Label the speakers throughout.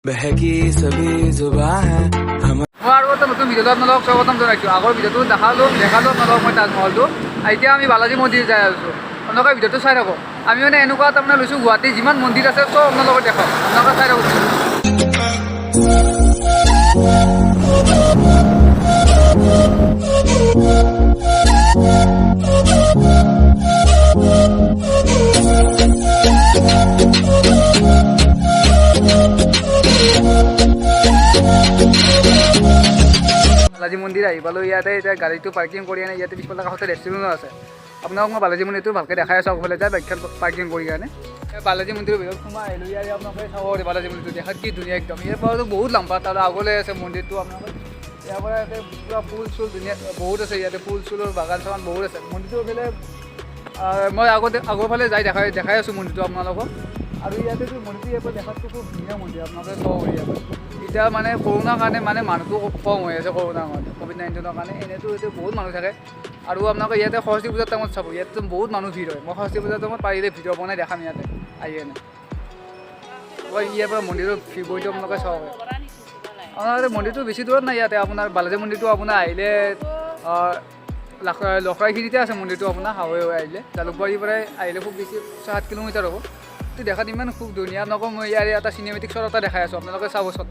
Speaker 1: बहकी सभी जुबां है हम
Speaker 2: আৰু এটা নতুন ভিডিঅ'ত আপোনালোকক স্বাগতম জনাইছোঁ। আগৰ ভিডিঅ'টো দেখালোঁ আপোনালোকক মই তাজমহলটো। এতিয়া আমি বালাজী মন্দিৰ যাই আছোঁ। আপোনালোকে ভিডিঅ'টো চাই থাকক। আমি মানে এনেকুৱা তাৰমানে লৈছোঁ গুৱাহাটীত যিমান মন্দিৰ আছে চব আপোনালোকক দেখাওঁ। আপোনালোকে চাই থাকক। বালাজী মন্দিৰ আহি পালোঁ। ইয়াতে এতিয়া গাড়ীটো পাৰ্কিং কৰি আনে। ইয়াতে পিছফালে কাষতে ৰেষ্টুৰেণ্টো আছে। আপোনালোকক মই বালাজী মন্দিৰটো ভালকৈ দেখাই আছোঁ। আগফালে যায় বাইকখন পাৰ্কিং কৰি কাৰণে বালাজী মন্দিৰৰ ভিতৰত সোমাই আহিলোঁ। ইয়াৰে আপোনালোকে চাব পাৰে বালাজী মন্দিৰটো দেখাত কি ধুনীয়া একদম। ইয়াৰ পৰাতো বহুত লম্বা তাৰ আগলৈ আছে মন্দিৰটো। আপোনালোকে ইয়াৰ পৰা ইয়াতে পূৰা ফুল চুল ধুনীয়া বহুত আছে। ইয়াতে ফুল চুলৰ বাগান চাগান বহুত আছে। মন্দিৰটো এইফালে মই আগৰফালে যাই দেখাই আছোঁ মন্দিৰটো আপোনালোকক। আৰু ইয়াতেতো মন্দিৰটো ইয়াৰ পৰা দেখাততো খুব ধুনীয়া মন্দিৰ। আপোনালোকে চাব পাৰে ইয়াৰ পৰা। এতিয়া মানে কৰোণাৰ কাৰণে মানে মানুহটো কম হৈ আছে। কৰোণাৰ কাৰণে ক'ভিড-19ৰ কাৰণে এনেইতো এতিয়া বহুত মানুহ থাকে। আৰু আপোনালোকে ইয়াতে সৰস্বতী পূজাৰ টাইমত চাব। ইয়াতে বহুত মানুহ ভিৰ হয়। মই সৰস্বতী পূজাৰ টাইমত পাৰিলে ভিডিঅ' বনাই দেখাম ইয়াতে আহি কেনে। মই ইয়াৰ পৰা মন্দিৰৰ বহিটো আপোনালোকে চাব পাৰে। আপোনাৰ মন্দিৰটো বেছি দূৰত নাই। ইয়াতে আপোনাৰ বালাজী মন্দিৰটো আপোনাৰ আহিলে লখৰাইখিনিতে আছে মন্দিৰটো। আপোনাৰ হাৱে হৈ আহিলে জালুকবাৰীৰ পৰাই আহিলে খুব বেছি 6-7 কিলোমিটাৰ হ'ব। তো দেখাত ইমান খুব ধুনীয়া নকওঁ। মই ইয়াৰে এটা চিনেমেটিক শ্বট এটা দেখাই আছোঁ। আপোনালোকে চাবচোন।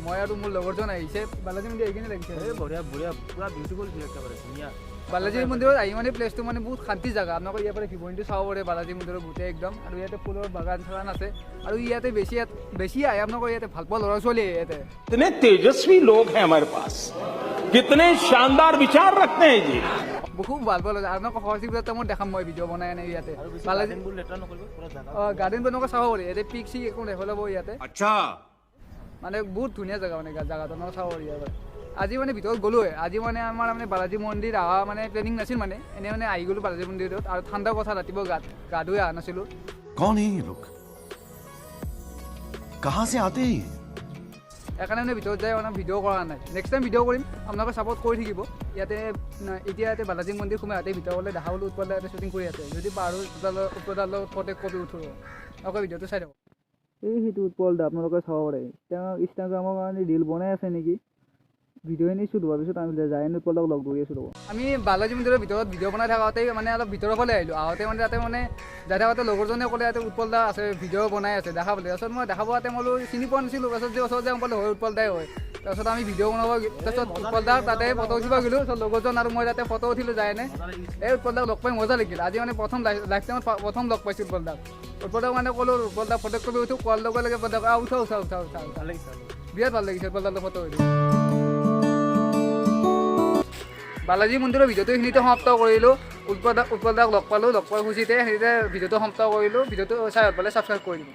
Speaker 2: মই আৰু মোৰ লগৰজন আহিছে বালাজী মন্দিৰ আহি কিনে লাগিছে।
Speaker 3: বঢ়িয়া বঢ়িয়া পুৰা বিউটিফুল ভিউ একেবাৰে ধুনীয়া।
Speaker 2: বালাজী মন্দিৰত আহি মানে প্লেচটো মানে বহুত শান্তি জেগা। আপোনালোকে ইয়াৰ পৰা ভিউটো চাব পাৰে বালাজী মন্দিৰৰ গোটেই একদম। আৰু ইয়াতে ফুলৰ বাগান চাগান আছে। আৰু ইয়াতে বেছি আহে আপোনালোকৰ ইয়াতে ভাল পোৱা ল'ৰা ছোৱালী ইয়াতে।
Speaker 4: कितने तेजस्वी लोग हैं हमारे पास, कितने शानदार विचार रखते हैं जी।
Speaker 2: খুব ভাল পোৱা ল'ৰা আপোনালোকক সৰস্বতী পূজাৰ টাইমত দেখাম মই ভিডিঅ' বনাই আনে ইয়াতে বালাজী
Speaker 3: লেটাৰ নকৰিব পুৰা জাগা।
Speaker 2: গাৰ্ডেন আপোনালোকে চাব পাৰে। ইয়াতে পিক চিক একো দেখা ল'ব ইয়াতে।
Speaker 4: अच्छा
Speaker 2: মানে বহুত ধুনীয়া জেগা মানে জেগাটো আপোনালোকে চাব পাৰে ইয়াৰ পৰা। আজি মানে ভিতৰত গ'লোৱে। আজি মানে আমাৰ মানে বালাজী মন্দিৰ অহা মানে প্লেনিং নাছিল। মানে এনেই মানে আহি গ'লোঁ বালাজী মন্দিৰত। আৰু ঠাণ্ডা কথা ৰাতিপুৱা গা ধুই অহা নাছিলোঁ।
Speaker 5: कौन है ये लोग? कहाँ से आते हैं?
Speaker 2: সেইকাৰণে মানে ভিতৰত যাই মানে ভিডিঅ' কৰা নাই। নেক্সট টাইম ভিডিঅ' কৰিম। আপোনালোকে ছাপৰ্ট কৰি থাকিব। ইয়াতে এতিয়া ইয়াতে বালাজী মন্দিৰ সোমাই ইয়াতে ভিতৰলৈ দেখাবলৈ উৎপলদা ইয়াতে শ্বুটিং কৰি আছে। যদি পাৰোঁ উৎপলদাৰ প্ৰত্যেক কপি উঠোঁ। আপোনালোকে ভিডিঅ'টো চাই থাকক। সেইটো উৎপলদা আপোনালোকে চাব পাৰে। তেওঁ ইনষ্টাগ্ৰামৰ কাৰণে ৰীল বনাই আছে নেকি। ভিডিঅ' এনেই শ্বুট হোৱাৰ পিছত আমি যাই উৎপলদাক লগ ধৰি আছোঁ। আমি বালাজী মন্দিৰৰ ভিতৰত ভিডিঅ' বনাই থাকোঁতে মানে অলপ ভিতৰৰ ফালে আহিলোঁ। আহোঁতে মানে তাতে মানে যাই থাকোঁতে লগৰজনে ক'লে ইয়াতে উৎপলদা আছে ভিডিঅ' বনাই আছে দেখা পালে। তাৰপিছত মই দেখা পোৱাতে মই চিনি পোৱা নাছিলোঁ। তাৰপিছত যে ওচৰত যাই পালে হয় উৎপলদাই হয়। তাৰপিছত আমি ভিডিঅ' বনাব তাৰপিছত উৎপলদাক তাতে ফটো উঠিব গ'লোঁ। তাৰপিছত লগৰজন আৰু মই তাতে ফটো উঠিলোঁ যায়নে। এই উৎপলদাক লগ পাই মজা লাগিল। আজি মানে প্ৰথম লাইফ টাইমত প্ৰথম লগ পাইছোঁ উৎপলদাক। উৎপলদাক মানে ক'লোঁ উৎপলদাক ফটো কপি উঠোঁ। কোৱাৰ লগে লগে উৎপলদাক উঠা বিৰাট ভাল লাগিছে উৎপলদাক ফটো উঠি। বালাজী মন্দিৰৰ ভিডিঅ'টো এইখিনিতে সমাপ্ত কৰিলোঁ। উৎপলদাক লগ পালোঁ। লগ পোৱাৰ খুচিতে সেইখিনিতে ভিডিঅ'টো সমাপ্ত কৰিলোঁ। ভিডিঅ'টো চাই ভাল পালে ছাবস্ক্ৰাইব কৰি দিব।